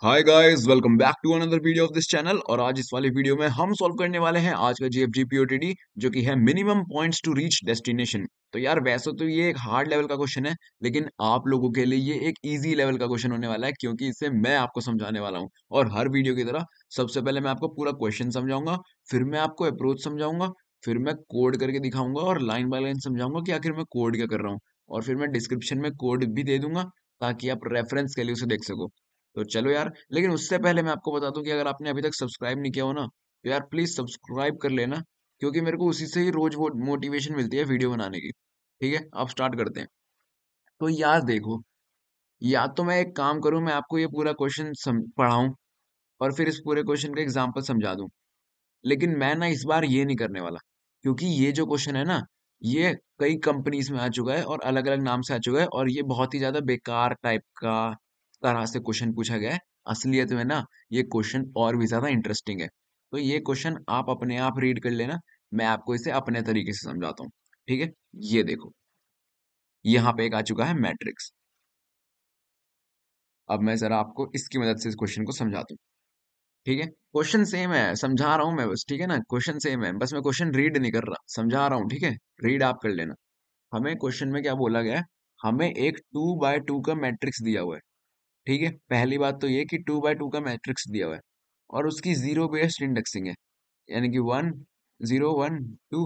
Hi guys, welcome back to another video of this channel. और आज इस वाले वीडियो में हम सॉल्व करने वाले हैं आज का जीएफजी पीओटीडी, जो कि है minimum points to reach destination. तो यार वैसे तो ये एक हार्ड लेवल का क्वेश्चन है, लेकिन आप लोगों के लिए ये एक इजी लेवल का क्वेश्चन होने वाला है, क्योंकि इसे मैं आपको समझाने वाला हूँ। और हर वीडियो की तरह सबसे पहले मैं आपको पूरा क्वेश्चन समझाऊंगा, फिर मैं आपको अप्रोच समझाऊंगा, फिर मैं कोड करके दिखाऊंगा और लाइन बाय लाइन समझाऊंगा कि आखिर मैं कोड क्या कर रहा हूँ। और फिर मैं डिस्क्रिप्शन में कोड भी दे दूंगा, ताकि आप रेफरेंस के लिए उसे देख सको। तो चलो यार, लेकिन उससे पहले मैं आपको बता दूं कि अगर आपने अभी तक सब्सक्राइब नहीं किया हो ना, तो यार प्लीज सब्सक्राइब कर लेना, क्योंकि मेरे को उसी से ही रोज वो मोटिवेशन मिलती है वीडियो बनाने की। ठीक है, आप स्टार्ट करते हैं। तो यार देखो, या तो मैं एक काम करूं, मैं आपको ये पूरा क्वेश्चन पढ़ाऊं और फिर इस पूरे क्वेश्चन का एग्जाम्पल समझा दूं। लेकिन मैं ना इस बार ये नहीं करने वाला, क्योंकि ये जो क्वेश्चन है ना, ये कई कंपनीज में आ चुका है और अलग अलग नाम से आ चुका है, और ये बहुत ही ज्यादा बेकार टाइप का तरह से क्वेश्चन पूछा गया है। असलियत में ना, ये क्वेश्चन और भी ज्यादा इंटरेस्टिंग है। तो ये क्वेश्चन आप अपने आप रीड कर लेना, मैं आपको इसे अपने तरीके से समझाता हूँ। ठीक है, ये देखो, यहाँ पे एक आ चुका है मैट्रिक्स। अब मैं जरा आपको इसकी मदद से इस क्वेश्चन को समझाता हूँ। ठीक है, क्वेश्चन सेम है, समझा रहा हूं मैं बस। ठीक है ना, क्वेश्चन सेम है, बस मैं क्वेश्चन रीड नहीं कर रहा, समझा रहा हूँ। ठीक है, रीड आप कर लेना। हमें क्वेश्चन में क्या बोला गया है, हमें एक 2 बाय 2 का मैट्रिक्स दिया हुआ है। ठीक है, पहली बात तो ये कि 2 बाय 2 का मैट्रिक्स दिया हुआ है, और उसकी जीरो बेस्ड इंडेक्सिंग है, यानी कि 1 0 1 2,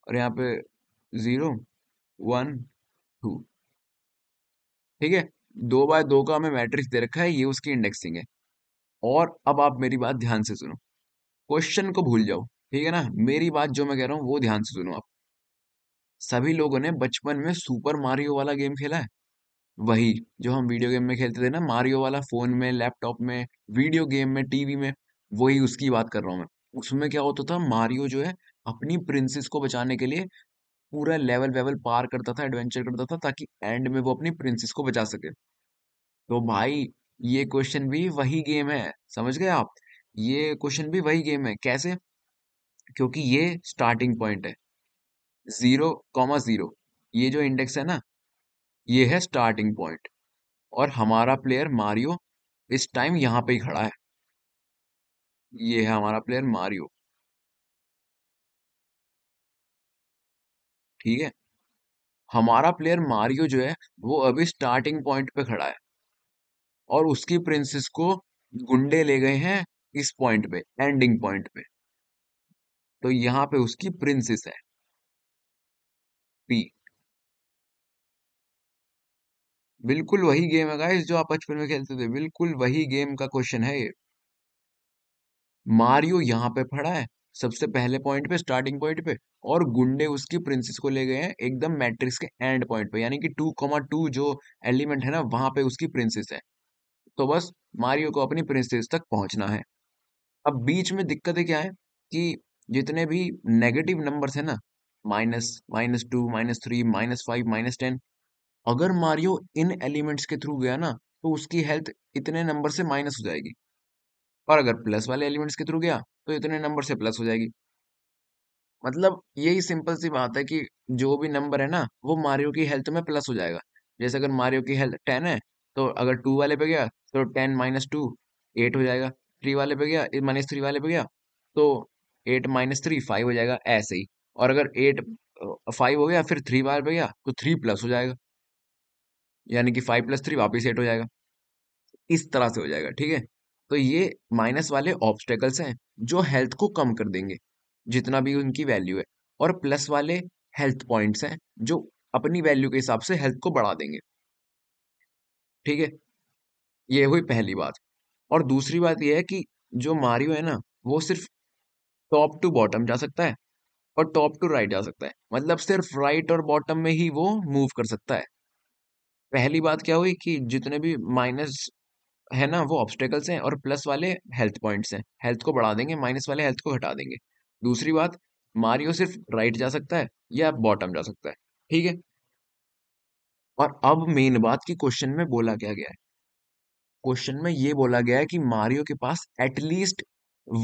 और यहाँ पे 0 1 2। ठीक है, 2 बाय 2 का हमें मैट्रिक्स दे रखा है, ये उसकी इंडेक्सिंग है। और अब आप मेरी बात ध्यान से सुनो, क्वेश्चन को भूल जाओ। ठीक है ना, मेरी बात जो मैं कह रहा हूँ वो ध्यान से सुनो आप। सभी लोगों ने बचपन में सुपर मारियो वाला गेम खेला है, वही जो हम वीडियो गेम में खेलते थे ना, मारियो वाला, फोन में, लैपटॉप में, वीडियो गेम में, टीवी में। वही उसकी बात कर रहा हूँ मैं। उसमें क्या होता था, मारियो जो है अपनी प्रिंसेस को बचाने के लिए पूरा लेवल वेवल पार करता था, एडवेंचर करता था, ताकि एंड में वो अपनी प्रिंसेस को बचा सके। तो भाई, ये क्वेश्चन भी वही गेम है, समझ गए आप? ये क्वेश्चन भी वही गेम है। कैसे? क्योंकि ये स्टार्टिंग पॉइंट है, 0 0। ये जो इंडेक्स है ना, ये है स्टार्टिंग पॉइंट। और हमारा प्लेयर मारियो इस टाइम यहाँ पे ही खड़ा है। ये है हमारा प्लेयर मारियो। ठीक है, हमारा प्लेयर मारियो जो है, वो अभी स्टार्टिंग पॉइंट पे खड़ा है, और उसकी प्रिंसेस को गुंडे ले गए हैं इस पॉइंट पे, एंडिंग पॉइंट पे। तो यहाँ पे उसकी प्रिंसेस है, पी। बिल्कुल वही गेम है गाइस, जो आप बचपन में खेलते थे, बिल्कुल वही गेम का क्वेश्चन है ये। मारियो यहाँ पे खड़ा है, सबसे पहले पॉइंट पे, स्टार्टिंग पॉइंट पे, और गुंडे उसकी प्रिंसेस को ले गए हैं एकदम मैट्रिक्स के एंड पॉइंट पे, यानी कि 2 2 जो एलिमेंट है ना, वहां पे उसकी प्रिंसेस है। तो बस मारियो को अपनी प्रिंसेस तक पहुंचना है। अब बीच में दिक्कतें क्या है कि जितने भी नेगेटिव नंबर्स है ना, माइनस, -2, -3, -5, -10, अगर मारियो इन एलिमेंट्स के थ्रू गया ना, तो उसकी हेल्थ इतने नंबर से माइनस हो जाएगी। और अगर प्लस वाले एलिमेंट्स के थ्रू गया, तो इतने नंबर से प्लस हो जाएगी। मतलब यही सिंपल सी बात है कि जो भी नंबर है ना, वो मारियो की हेल्थ में प्लस हो जाएगा। जैसे अगर मारियो की हेल्थ 10 है, तो अगर 2 वाले पे गया, तो 10 - 2 8 हो जाएगा। 3 वाले पे गया, -3 वाले पे गया, तो 8 - 3 5 हो जाएगा, ऐसे ही। और अगर 5 हो गया, फिर 3 वाले पे गया, तो 3 प्लस हो जाएगा, यानी कि 5 + 3 वापिस 8 हो जाएगा। इस तरह से हो जाएगा। ठीक है, तो ये माइनस वाले ऑब्स्टेकल्स हैं, जो हेल्थ को कम कर देंगे, जितना भी उनकी वैल्यू है। और प्लस वाले हेल्थ पॉइंट्स हैं, जो अपनी वैल्यू के हिसाब से हेल्थ को बढ़ा देंगे। ठीक है, ये हुई पहली बात। और दूसरी बात ये है कि जो मारियो है ना, वो सिर्फ टॉप टू बॉटम जा सकता है, और टॉप टू राइट जा सकता है, मतलब सिर्फ राइट और बॉटम में ही वो मूव कर सकता है। पहली बात क्या हुई कि जितने भी माइनस है ना, वो ऑब्स्टेकल्स हैं, और प्लस वाले हेल्थ पॉइंट्स हैं, हेल्थ को बढ़ा देंगे, माइनस वाले हेल्थ को घटा देंगे। दूसरी बात, मारियो सिर्फ राइट जा सकता है या बॉटम जा सकता है। ठीक है, और अब मेन बात की क्वेश्चन में बोला क्या गया है। क्वेश्चन में ये बोला गया है कि मारियो के पास एटलीस्ट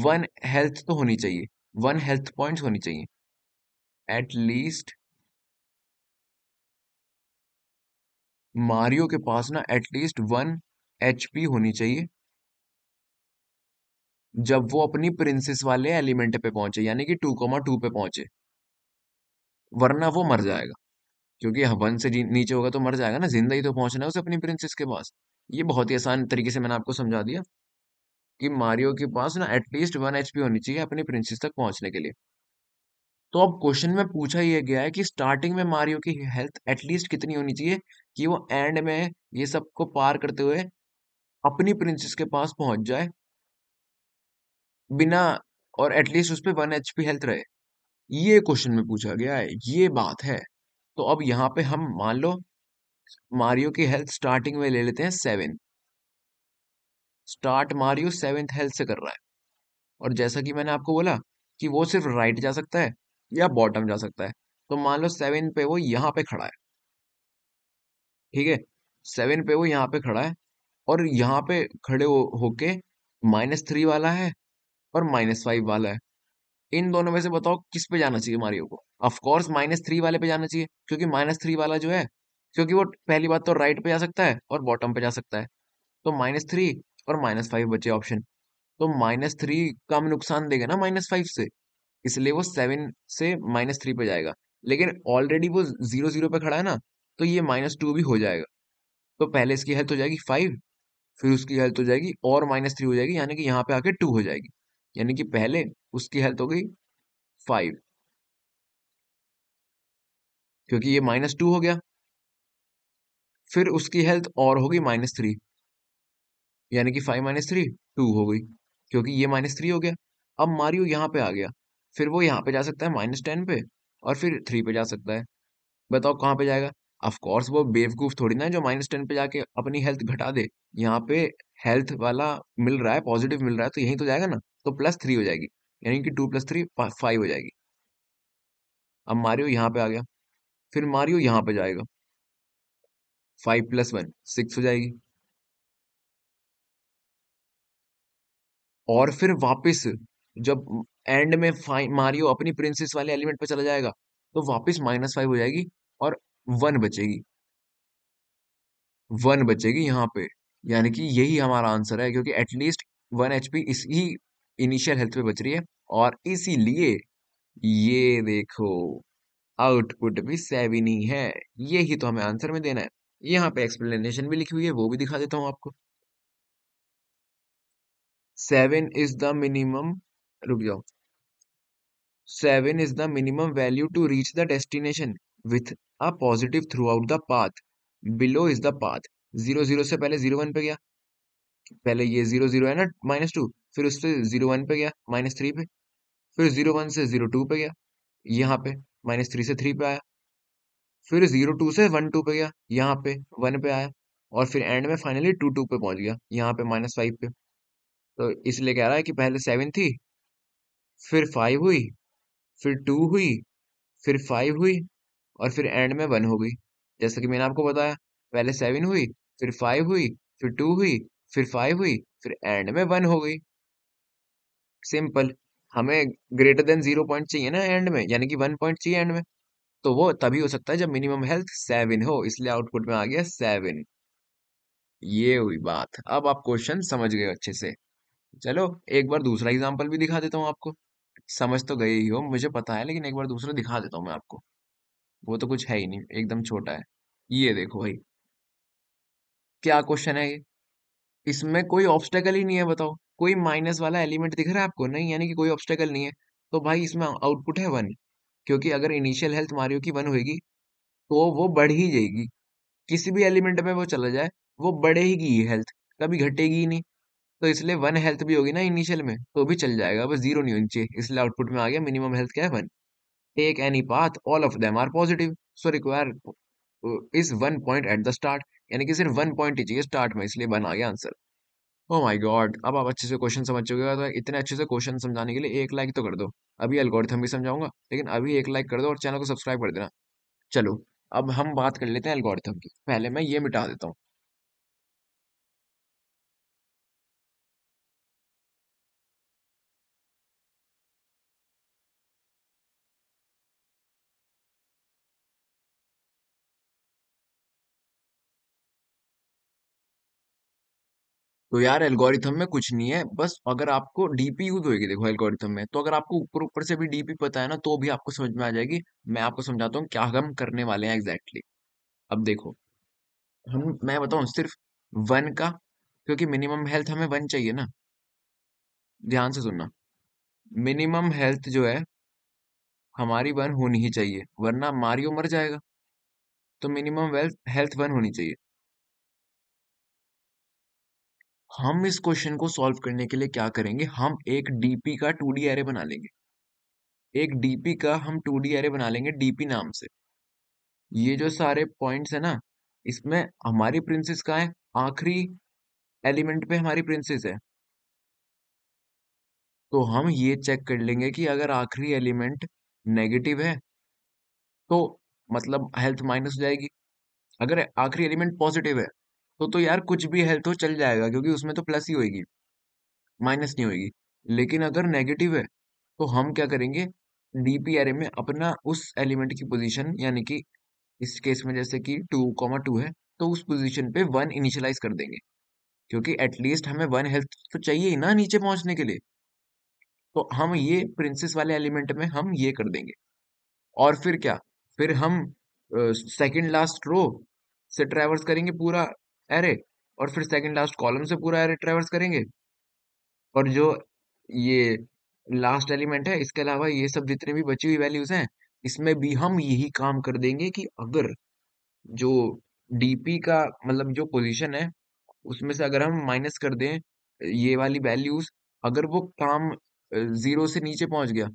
1 हेल्थ तो होनी चाहिए, 1 हेल्थ पॉइंट्स होनी चाहिए, एटलीस्ट। मारियो के पास ना एटलीस्ट 1 एचपी होनी चाहिए जब वो अपनी प्रिंसेस वाले एलिमेंट पे पहुंचे, यानी कि 2,2 पे पहुंचे, वरना वो मर जाएगा। क्योंकि वन से नीचे होगा तो मर जाएगा ना, जिंदा ही तो पहुंचना है उसे अपनी प्रिंसेस के पास। ये बहुत ही आसान तरीके से मैंने आपको समझा दिया कि मारियो के पास ना एटलीस्ट 1 एचपी होनी चाहिए अपनी प्रिंसेस तक पहुंचने के लिए। तो अब क्वेश्चन में पूछा ये गया है कि स्टार्टिंग में मारियो की हेल्थ एटलीस्ट कितनी होनी चाहिए कि वो एंड में ये सबको पार करते हुए अपनी प्रिंसेस के पास पहुंच जाए बिना, और एटलीस्ट उस पे 1 एचपी हेल्थ रहे। ये क्वेश्चन में पूछा गया है, ये बात है। तो अब यहाँ पे हम मान लो मारियो की हेल्थ स्टार्टिंग में ले लेते हैं 7। स्टार्ट मारियो 7th हेल्थ से कर रहा है, और जैसा कि मैंने आपको बोला कि वो सिर्फ राइट जा सकता है या बॉटम जा सकता है। तो मान लो 7 पे वो यहाँ पे खड़ा है, ठीक है। 7 पे वो यहाँ पे खड़ा है, और यहाँ पे खड़े होके -3 वाला है और -5 वाला है। इन दोनों में से बताओ किस पे जाना चाहिए मारियो को। ऑफ कोर्स -3 वाले पे जाना चाहिए, क्योंकि -3 वाला जो है, क्योंकि वो पहली बात तो राइट पे जा सकता है और बॉटम पे जा सकता है। तो -3 और -5 बचे ऑप्शन। तो -3 कम नुकसान देगा ना -5 से, इसलिए वो 7 से -3 पे जाएगा। लेकिन ऑलरेडी वो 0 0 पे खड़ा है ना, तो ये -2 भी हो जाएगा। तो पहले इसकी हेल्थ हो जाएगी 5, फिर उसकी हेल्थ हो जाएगी और -3 हो जाएगी, यानी कि यहाँ पे आके 2 हो जाएगी। यानी कि पहले उसकी हेल्थ हो गई 5, क्योंकि ये -2 हो गया। फिर उसकी हेल्थ और होगी -3, यानी कि 5 - 3 2 हो गई, क्योंकि ये -3 हो गया। अब मारियो यहाँ पे आ गया, फिर वो यहाँ पे जा सकता है -10 पे, और फिर 3 पे जा सकता है। बताओ कहाँ पे जाएगा। ऑफ कोर्स वो बेवकूफ थोड़ी ना है जो -10 पे जाके अपनी हेल्थ घटा दे। यहाँ पे हेल्थ वाला मिल रहा है, पॉजिटिव मिल रहा है, तो यही तो जाएगा ना। तो +3 हो जाएगी, यानी कि 2 + 3 5 हो जाएगी। अब मारियो यहाँ पे आ गया, फिर मारियो यहाँ पे जाएगा, 5 + 1 6 हो जाएगी। और फिर वापस जब एंड में मारियो अपनी प्रिंसेस वाले एलिमेंट पे चला जाएगा, तो वापस -5 हो जाएगी, और 1 बचेगी। 1 बचेगी यहाँ पे, यानी कि यही हमारा आंसर है, क्योंकि एटलीस्ट 1 एचपी इसी इनिशियल हेल्थ पे बच रही है। और इसीलिए ये देखो, आउटपुट भी 7 ही है। यही तो हमें आंसर में देना है। यहाँ पे एक्सप्लेनेशन भी लिखी हुई है, वो भी दिखा देता हूँ आपको। 7 इज द मिनिमम, रुक जाओ। 7 is the minimum value to reach the destination with a positive throughout the path. Below is the path. 0 0 से पहले 0 1 पे गया, पहले ये 0 0 है ना -2, फिर उससे 0 1 पे गया -3 पे, फिर 0 1 से 0 2 पे गया यहाँ पे, -3 से 3 पे आया, फिर 0 2 से 1 2 पे गया यहाँ पे 1 पे आया, और फिर एंड में फाइनली 2 2 पे पहुंच गया यहाँ पे -5 पे। तो इसलिए कह रहा है कि पहले 7 थी, फिर 5 हुई, फिर 2 हुई, फिर 5 हुई, और फिर एंड में 1 हो गई। जैसा कि मैंने आपको बताया, पहले 7 हुई, फिर 5 हुई, फिर 2 हुई, फिर 5 हुई, फिर एंड में 1 हो गई। सिंपल। हमें ग्रेटर देन 0 पॉइंट चाहिए ना एंड में, यानी कि 1 पॉइंट चाहिए एंड में। तो वो तभी हो सकता है जब मिनिमम हेल्थ 7 हो, इसलिए आउटपुट में आ गया 7। ये हुई बात। अब आप क्वेश्चन समझ गए अच्छे से। चलो एक बार दूसरा एग्जांपल भी दिखा देता हूँ आपको। समझ तो गए ही हो मुझे पता है, लेकिन एक बार दूसरा दिखा देता हूँ मैं आपको। वो तो कुछ है ही नहीं, एकदम छोटा है। ये देखो भाई, क्या क्वेश्चन है ये। इसमें कोई ऑब्स्टेकल ही नहीं है, बताओ। कोई माइनस वाला एलिमेंट दिख रहा है आपको? नहीं, यानी कि कोई ऑब्स्टेकल नहीं है। तो भाई इसमें आउटपुट है 1, क्योंकि अगर इनिशियल हेल्थ मारियो की 1 होगी तो वो बढ़ ही जाएगी। किसी भी एलिमेंट में वो चला जाए, वो बढ़ेगी ही हेल्थ, कभी घटेगी ही नहीं। तो इसलिए 1 हेल्थ भी होगी ना इनिशियल में तो भी चल जाएगा, बस 0 नहीं होनी चाहिए। इसलिए आउटपुट में आ गया मिनिमम हेल्थ क्या है, 1। Take any path all of them are positive, so require is 1 point at the start, यानी कि सिर्फ 1 पॉइंट ही चाहिए स्टार्ट में, इसलिए 1 आ गया आंसर। ओ माय गॉड, अब आप अच्छे से क्वेश्चन समझ चुके हो। तो इतने अच्छे से क्वेश्चन समझाने के लिए 1 लाइक तो कर दो। अभी एल्गोरिथम भी समझाऊंगा, लेकिन अभी 1 लाइक कर दो और चैनल को सब्सक्राइब कर देना। चलो, अब हम बात कर लेते हैं एल्गोरिथम की। पहले मैं ये मिटा देता हूँ। तो यार एल्गोरिथम में कुछ नहीं है, बस अगर आपको डीपी यूज होगी, देखो एल्गोरिथम में तो अगर आपको ऊपर ऊपर से भी डीपी पता है ना तो भी आपको समझ में आ जाएगी। मैं आपको समझाता हूँ क्या हम करने वाले हैं एग्जैक्टली। अब देखो, हम मैं बताऊं सिर्फ वन का, क्योंकि मिनिमम हेल्थ हमें वन चाहिए ना। ध्यान से सुनना, मिनिमम हेल्थ जो है हमारी वन होनी ही चाहिए, वरना मारियो मर जाएगा। तो मिनिमम वेल्थ हेल्थ वन होनी चाहिए। हम इस क्वेश्चन को सॉल्व करने के लिए क्या करेंगे, हम एक डीपी का 2D एरे बना लेंगे। एक डीपी का हम 2D एरे बना लेंगे डीपी नाम से। ये जो सारे पॉइंट्स है ना, इसमें हमारी प्रिंसेस कहाँ है, आखिरी एलिमेंट पे हमारी प्रिंसेस है। तो हम ये चेक कर लेंगे कि अगर आखिरी एलिमेंट नेगेटिव है तो मतलब हेल्थ माइनस हो जाएगी। अगर आखिरी एलिमेंट पॉजिटिव है तो यार कुछ भी हेल्थ हो चल जाएगा, क्योंकि उसमें तो प्लस ही होगी, माइनस नहीं होगी। लेकिन अगर नेगेटिव है तो हम क्या करेंगे, डीपी एरे में अपना उस एलिमेंट की पोजीशन, यानी कि इस केस में जैसे कि 2,2 है, तो उस पोजीशन पे वन इनिशियलाइज कर देंगे। क्योंकि एटलीस्ट हमें वन हेल्थ तो चाहिए ही ना नीचे पहुंचने के लिए। तो हम ये प्रिंसेस वाले एलिमेंट में हम ये कर देंगे। और फिर क्या, फिर हम सेकंड लास्ट रो से ट्रैवर्स करेंगे पूरा एरे, और फिर सेकंड लास्ट कॉलम से पूरा एरे ट्रैवर्स करेंगे। और जो ये लास्ट एलिमेंट है, इसके अलावा ये सब जितने भी बची हुई वैल्यूज हैं, इसमें भी हम यही काम कर देंगे कि अगर जो डीपी का मतलब जो पोजीशन है उसमें से अगर हम माइनस कर दें ये वाली वैल्यूज, अगर वो काम जीरो से नीचे पहुंच गया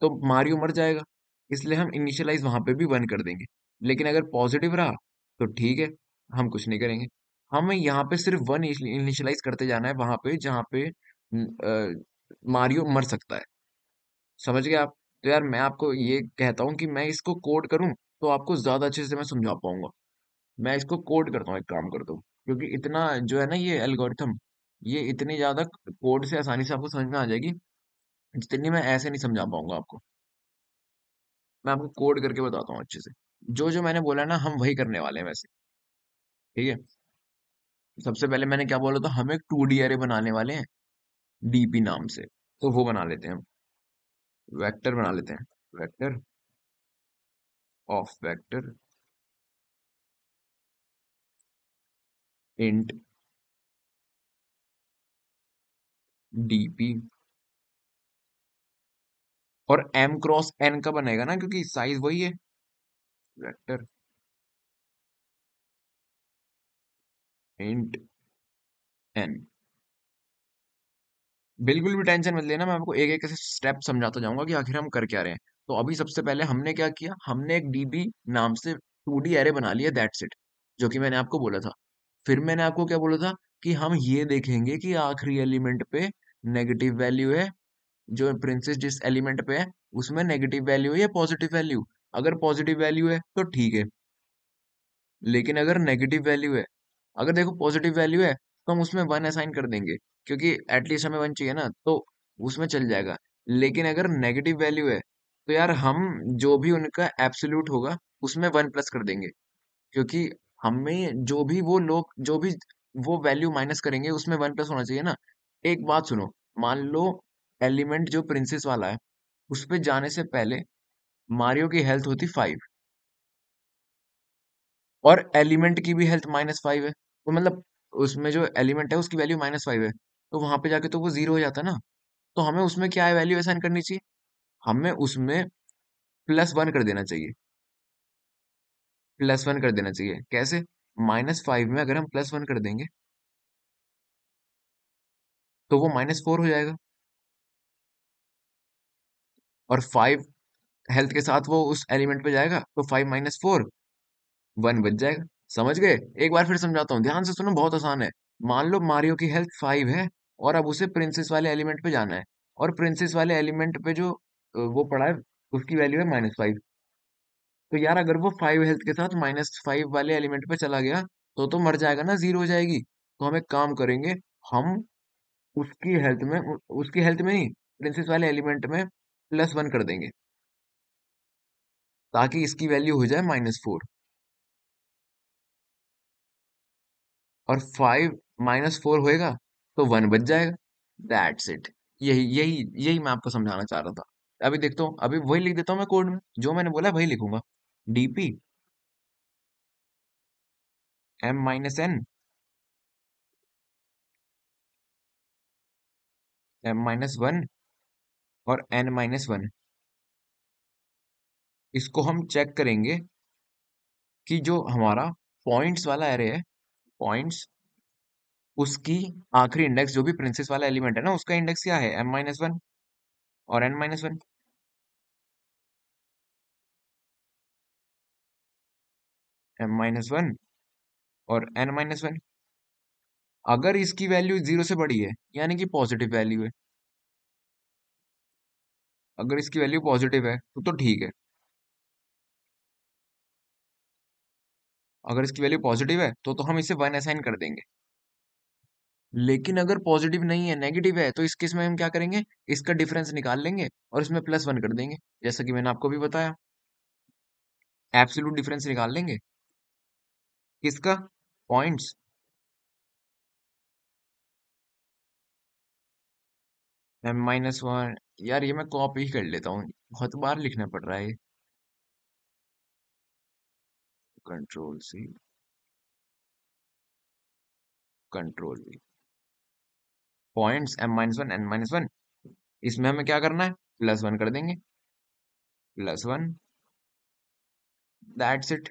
तो मारियो मर जाएगा। इसलिए हम इनिशियलाइज वहां पे भी वन कर देंगे। लेकिन अगर पॉजिटिव रहा तो ठीक है, हम कुछ नहीं करेंगे। हमें यहाँ पे सिर्फ वन इनिशियलाइज करते जाना है वहां पे जहाँ पे मारियो मर सकता है। समझ गए आप? तो यार मैं आपको ये कहता हूँ कि मैं इसको कोड करूँ तो आपको ज्यादा अच्छे से मैं समझा पाऊंगा। मैं इसको कोड करता हूँ, एक काम करता हूँ, क्योंकि इतना जो है ना ये एल्गोरिथम, ये इतनी ज्यादा कोड से आसानी से आपको समझ में आ जाएगी जितनी मैं ऐसे नहीं समझा पाऊंगा आपको। मैं आपको कोड करके बताता हूँ अच्छे से। जो जो मैंने बोला ना हम वही करने वाले हैं वैसे। ठीक है, सबसे पहले मैंने क्या बोला था, हम एक 2D एरे बनाने वाले हैं डीपी नाम से। तो वो बना लेते हैं हम, वेक्टर बना लेते हैं। Vector of vector int DP, और एम क्रॉस एन का बनेगा ना क्योंकि साइज वही है। Vector int n. बिल्कुल भी टेंशन मत लेना, मैं आपको एक एक स्टेप समझाता जाऊंगा कि आखिर हम कर क्या रहे हैं। तो अभी सबसे पहले हमने क्या किया, हमने एक डीबी नाम से 2D एरे बना लिया, दैट्स इट, जो कि मैंने आपको बोला था। फिर मैंने आपको क्या बोला था कि हम ये देखेंगे कि आखिरी एलिमेंट पे नेगेटिव वैल्यू है, जो प्रिंसेस जिस एलिमेंट पे है उसमें नेगेटिव वैल्यू है या पॉजिटिव वैल्यू। अगर पॉजिटिव वैल्यू है तो ठीक है, लेकिन अगर नेगेटिव वैल्यू है, अगर देखो पॉजिटिव वैल्यू है तो हम उसमें वन असाइन कर देंगे, क्योंकि एटलीस्ट हमें वन चाहिए ना, तो उसमें चल जाएगा। लेकिन अगर नेगेटिव वैल्यू है तो यार हम जो भी उनका एब्सोल्यूट होगा उसमें वन प्लस कर देंगे। क्योंकि हमें जो भी वो लोग जो भी वो वैल्यू माइनस करेंगे उसमें वन प्लस होना चाहिए ना। एक बात सुनो, मान लो एलिमेंट जो प्रिंसेस वाला है उस पे जाने से पहले मारियो की हेल्थ होती 5, और एलिमेंट की भी हेल्थ -5 है, तो मतलब उसमें जो एलिमेंट है उसकी वैल्यू -5 है, तो वहां पे जाके तो वो जीरो हो जाता है ना। तो हमें उसमें क्या है, वैल्यू असाइन करनी चाहिए, हमें उसमें +1 कर देना चाहिए। +1 कर देना चाहिए कैसे, -5 में अगर हम +1 कर देंगे तो वो -4 हो जाएगा, और 5 हेल्थ के साथ वो उस एलिमेंट पे जाएगा तो 5 - 4 1 बच जाएगा। समझ गए? एक बार फिर समझाता हूँ, ध्यान से सुनो, बहुत आसान है। मान लो मारियो की हेल्थ 5 है, और अब उसे प्रिंसेस वाले एलिमेंट पे जाना है, और प्रिंसेस वाले एलिमेंट पे जो वो पड़ा है उसकी वैल्यू है -5। तो यार अगर वो 5 हेल्थ के साथ -5 वाले एलिमेंट पे चला गया तो मर जाएगा ना, जीरो हो जाएगी। तो हम एक काम करेंगे, हम उसकी हेल्थ में उसकी हेल्थ में नहीं, प्रिंसेस वाले एलिमेंट में +1 कर देंगे, ताकि इसकी वैल्यू हो जाए -4। और 5 -4 होएगा तो 1 बच जाएगा। That's it. यही यही यही मैं आपको समझाना चाह रहा था। अभी देखता हूँ, अभी वही लिख देता हूँ मैं कोड में, जो मैंने बोला वही लिखूंगा। डीपी M-N, M-1 और N-1। इसको हम चेक करेंगे कि जो हमारा पॉइंट्स वाला एरे है, पॉइंट्स, उसकी आखिरी इंडेक्स जो भी प्रिंसेस वाला एलिमेंट है ना, उसका इंडेक्स क्या है, M-1 और N-1। M-1 और N-1। अगर इसकी वैल्यू 0 से बड़ी है, यानी कि पॉजिटिव वैल्यू है, अगर इसकी वैल्यू पॉजिटिव है तो ठीक है। अगर इसकी वैल्यू पॉजिटिव है तो हम इसे 1 असाइन कर देंगे। लेकिन अगर पॉजिटिव नहीं है, नेगेटिव है, तो इस केस में हम क्या करेंगे, इसका डिफरेंस निकाल लेंगे और इसमें +1 कर देंगे, जैसा कि मैंने आपको भी बताया। एब्सोल्यूट डिफरेंस निकाल लेंगे किसका, पॉइंट्स। M-1, यार ये मैं कॉपी ही कर लेता हूँ, बहुत बार लिखना पड़ रहा है। Ctrl+C, Ctrl+V, points M-1 N-1, इसमें हमें क्या करना है, +1 कर देंगे, +1, दैट्स इट।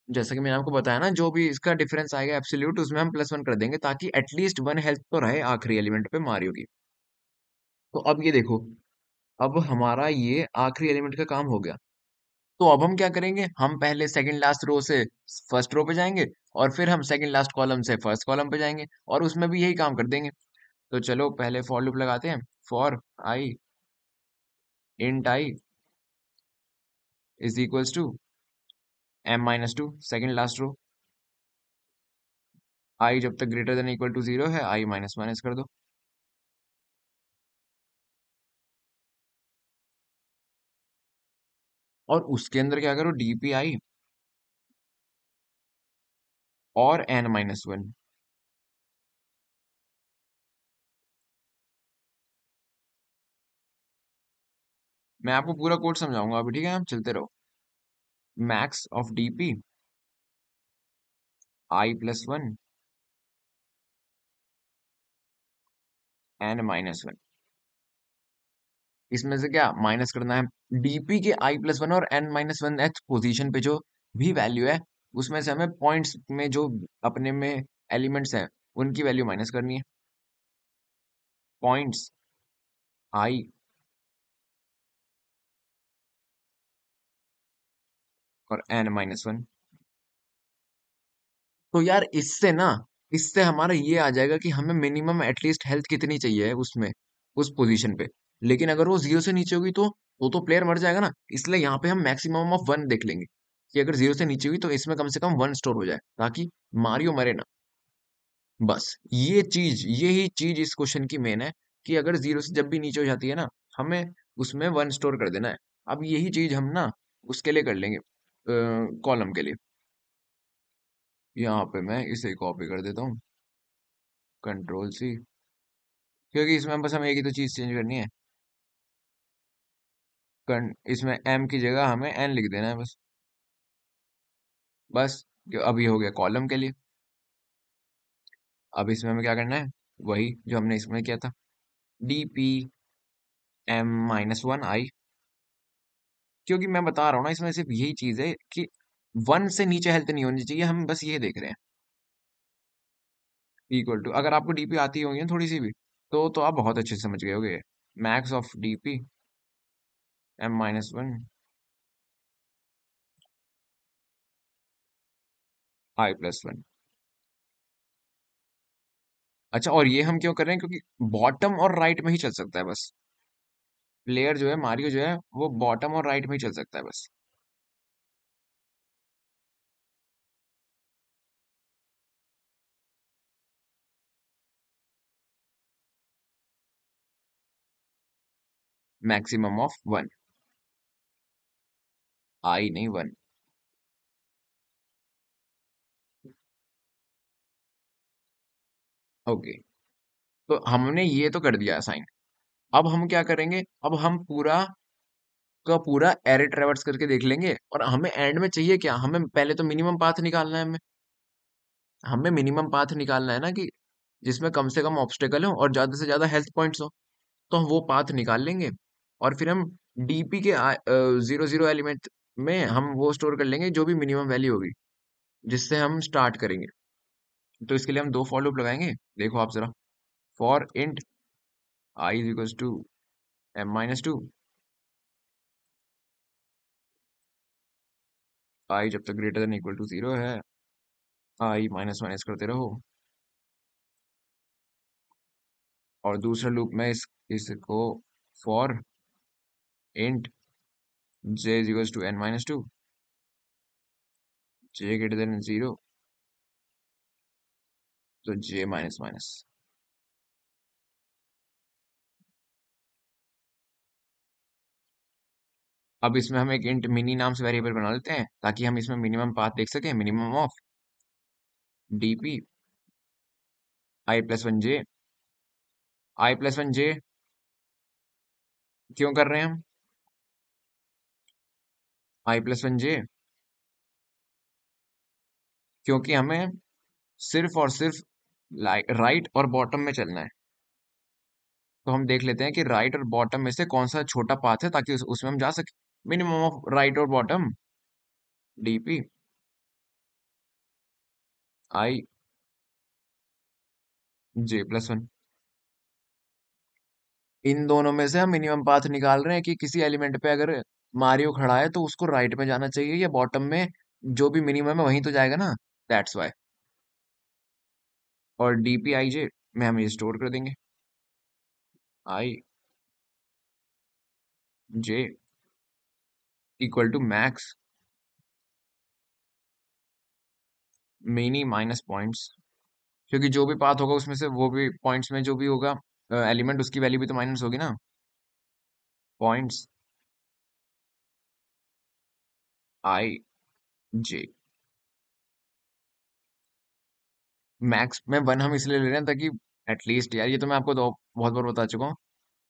जैसा कि मैंने आपको बताया ना, जो भी इसका डिफरेंस आएगा एब्सोल्यूट, उसमें हम +1 कर देंगे, ताकि एटलीस्ट 1 हेल्थ तो रहे आखिरी एलिमेंट पे मारियो की। तो अब ये देखो, अब हमारा ये आखिरी एलिमेंट का काम हो गया। तो अब हम क्या करेंगे, हम पहले सेकंड लास्ट रो से फर्स्ट रो पे जाएंगे, और फिर हम सेकंड लास्ट कॉलम से फर्स्ट कॉलम पे जाएंगे, और उसमें भी यही काम कर देंगे। तो चलो पहले फॉर लूप लगाते हैं। For I int I is equals to M-2, second last row. I जब तक ग्रेटर देन इक्वल टू 0 है, आई माइनस माइनस कर दो। और उसके अंदर क्या करो, DPI और N-1। मैं आपको पूरा कोड समझाऊंगा अभी, ठीक है, आप चलते रहो। Max of DP I+1 N-1। इसमें से क्या माइनस करना है, डीपी के I+1 और N-1 पोजीशन पे जो भी वैल्यू है, उसमें से हमें पॉइंट्स में जो अपने में एलिमेंट्स हैं, उनकी वैल्यू माइनस करनी है। पॉइंट्स आई और N-1। तो यार इससे हमारा ये आ जाएगा कि हमें मिनिमम एटलीस्ट हेल्थ कितनी चाहिए है उसमें, उस पोजीशन पे। लेकिन अगर वो 0 से नीचे होगी तो वो तो प्लेयर मर जाएगा ना, इसलिए यहाँ पे हम मैक्सिमम ऑफ 1 देख लेंगे, कि अगर 0 से नीचे हुई तो इसमें कम से कम 1 स्टोर हो जाए, ताकि मारियो मरे ना। बस यही चीज इस क्वेश्चन की मेन है, कि अगर 0 से जब भी नीचे हो जाती है ना, हमें उसमें 1 स्टोर कर देना है। अब यही चीज हम ना उसके लिए कर लेंगे, कॉलम के लिए। यहाँ पे मैं इसे कॉपी कर देता हूँ, Ctrl+C, क्योंकि इसमें बस हमें एक ही तो चीज चेंज करनी है। इसमें M की जगह हमें N लिख देना है बस। बस, अब ये हो गया कॉलम के लिए। अब इसमें हमें क्या करना है, वही जो हमने इसमें किया था, DP M-1 I। क्योंकि मैं बता रहा हूँ ना, इसमें सिर्फ यही चीज है कि 1 से नीचे हेल्थ नहीं होनी चाहिए, हम बस ये देख रहे हैं। इक्वल टू, अगर आपको डीपी आती होगी ना थोड़ी सी भी, तो आप बहुत अच्छे से समझ गए होगे। Max of DP M-1 I+1। अच्छा, और ये हम क्यों कर रहे हैं, क्योंकि बॉटम और राइट में ही चल सकता है बस। प्लेयर जो है, मारियो जो है, वो बॉटम और राइट में ही चल सकता है बस। मैक्सिमम ऑफ 1, आई नहीं 1। ओके, तो हमने ये तो कर दिया साइन। अब हम क्या करेंगे, अब हम पूरा का पूरा एरे ट्रेवर्स करके देख लेंगे, और हमें एंड में चाहिए क्या, हमें पहले तो मिनिमम पाथ निकालना है। हमें हमें मिनिमम पाथ निकालना है ना, कि जिसमें कम से कम ऑब्स्टेकल हो और ज्यादा से ज्यादा हेल्थ पॉइंट्स हो। तो हम वो पाथ निकाल लेंगे, और फिर हम डीपी के 0 0 एलिमेंट में हम वो स्टोर कर लेंगे जो भी मिनिमम वैल्यू होगी, जिससे हम स्टार्ट करेंगे। तो इसके लिए हम दो फॉर लूप लगाएंगे। देखो आप जरा, for int I is equals to m-2, i जब तक ग्रेटर देन इक्वल टू 0 है, आई माइनस माइनस करते रहो। और दूसरा लूप में इसको for int j is equals to n-2, j greater than 0, तो j माइनस माइनस। अब इसमें हम एक इंट मिनी नाम से वेरिएबल बना लेते हैं, ताकि हम इसमें मिनिमम पाथ देख सकें। Minimum of DP i+1 j, i+1 j क्यों कर रहे हैं हम, i+1 j क्योंकि हमें सिर्फ और सिर्फ राइट और बॉटम में चलना है। तो हम देख लेते हैं कि राइट और बॉटम में से कौन सा छोटा पाथ है, ताकि उसमें हम जा सके। मिनिमम ऑफ राइट और बॉटम डीपी i+j+1। इन दोनों में से हम मिनिमम पाथ निकाल रहे हैं कि किसी एलिमेंट पे अगर मारियो खड़ा है तो उसको राइट में जाना चाहिए, या बॉटम में जो भी मिनिमम है वहीं तो जाएगा ना। That's why. और dpij में हम ये स्टोर कर देंगे, I J equal to max mini minus points, क्योंकि जो भी पाथ होगा उसमें से वो भी पॉइंट्स में जो भी होगा एलिमेंट, उसकी वैल्यू भी तो माइनस होगी ना। पॉइंट्स आई जे मैक्स में 1 हम इसलिए ले रहे हैं ताकि एटलीस्ट, यार ये तो मैं आपको दो बहुत बार बता चुका हूँ,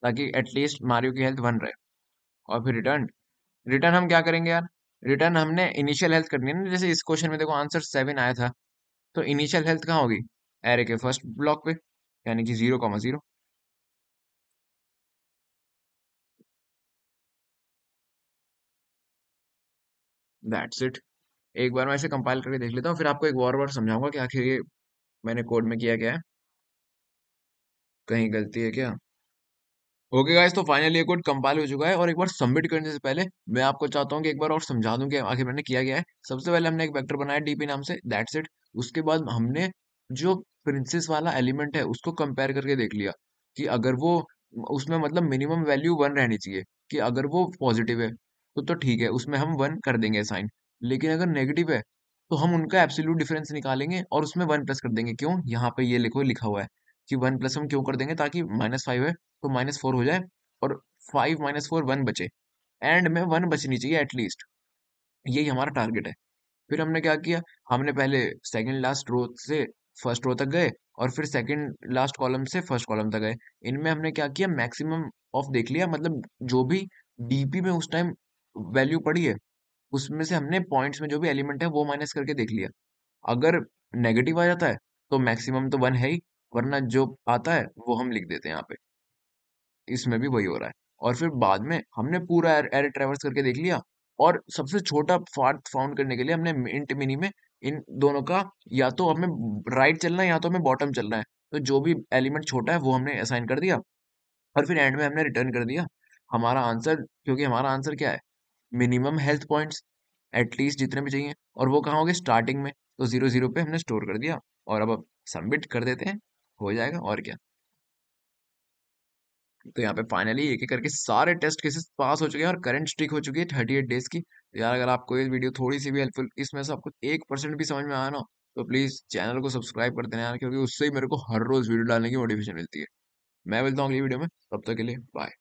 ताकि एटलीस्ट मारियो की हेल्थ 1 रहे। और फिर रिटर्न, रिटर्न हम क्या करेंगे यार, रिटर्न हमने इनिशियल हेल्थ करनी है ना। जैसे इस क्वेश्चन में देखो आंसर 7 आया था, तो इनिशियल हेल्थ कहाँ होगी, एरे के फर्स्ट ब्लॉक पे, यानी कि 0,0। That's it. एक बार मैं इसे कंपाइल करके देख लेता हूँ, फिर आपको एक बार समझाऊंगा कि आखिर ये मैंने कोड में किया क्या है, कहीं गलती है क्या। ओके गाइस, तो फाइनली ये कोड कंपाइल हो चुका है, और एक बार सबमिट करने से पहले मैं आपको चाहता हूँ कि एक बार और समझा दूं कि आखिर मैंने किया गया है। सबसे पहले हमने एक वेक्टर बनाया डीपी नाम से, दैट्स इट। उसके बाद हमने जो प्रिंसेस वाला एलिमेंट है उसको कंपेयर करके देख लिया कि अगर वो उसमें मतलब मिनिमम वैल्यू 1 रहनी चाहिए, कि अगर वो पॉजिटिव है तो ठीक है, उसमें हम 1 कर देंगे साइन। लेकिन अगर नेगेटिव है तो हम उनका एब्सोल्यूट डिफरेंस निकालेंगे और उसमें 1 प्लस कर देंगे। क्यों, यहाँ पे ये लिखो, लिखा हुआ है कि 1 प्लस हम क्यों कर देंगे, ताकि -5 है तो -4 हो जाए, और 5 - 4 1 बचे। एंड में 1 बचनी चाहिए एटलीस्ट, यही हमारा टारगेट है। फिर हमने क्या किया, हमने पहले सेकंड लास्ट रो से फर्स्ट रो तक गए, और फिर सेकंड लास्ट कॉलम से फर्स्ट कॉलम तक गए। इनमें हमने क्या किया, मैक्सिमम ऑफ देख लिया, मतलब जो भी डीपी में उस टाइम वैल्यू पड़ी है उसमें से हमने पॉइंट्स में जो भी एलिमेंट है वो माइनस करके देख लिया। अगर नेगेटिव आ जाता है तो मैक्सिमम तो 1 है ही, वरना जो आता है वो हम लिख देते हैं यहाँ पे। इसमें भी वही हो रहा है। और फिर बाद में हमने पूरा एरे ट्रेवर्स करके देख लिया, और सबसे छोटा पाथ फाउंड करने के लिए हमने इंट मिनी में इन दोनों का, या तो हमें राइट चलना है या तो हमें बॉटम चलना है, तो जो भी एलिमेंट छोटा है वो हमने असाइन कर दिया, और फिर एंड में हमने रिटर्न कर दिया हमारा आंसर। क्योंकि हमारा आंसर क्या है, मिनिमम हेल्थ पॉइंट्स एटलीस्ट जितने भी चाहिए, और वो कहाँ हो गए, स्टार्टिंग में। तो 0 0 पे हमने स्टोर कर दिया, और अब सबमिट कर देते हैं, हो जाएगा और क्या। तो यहाँ पे फाइनली एक एक करके सारे टेस्ट केसेस पास हो चुके हैं, और करंट स्ट्रिक हो चुकी है 38 डेज की। तो यार अगर आपको ये वीडियो थोड़ी सी भी हेल्पफुल, इसमें से आपको 1% भी समझ में आया ना, तो प्लीज चैनल को सब्सक्राइब कर देना यार, क्योंकि उससे ही मेरे को हर रोज वीडियो डालने की मोटिवेशन मिलती है। मैं मिलता हूँ अगली वीडियो में, तब तक के लिए बाय।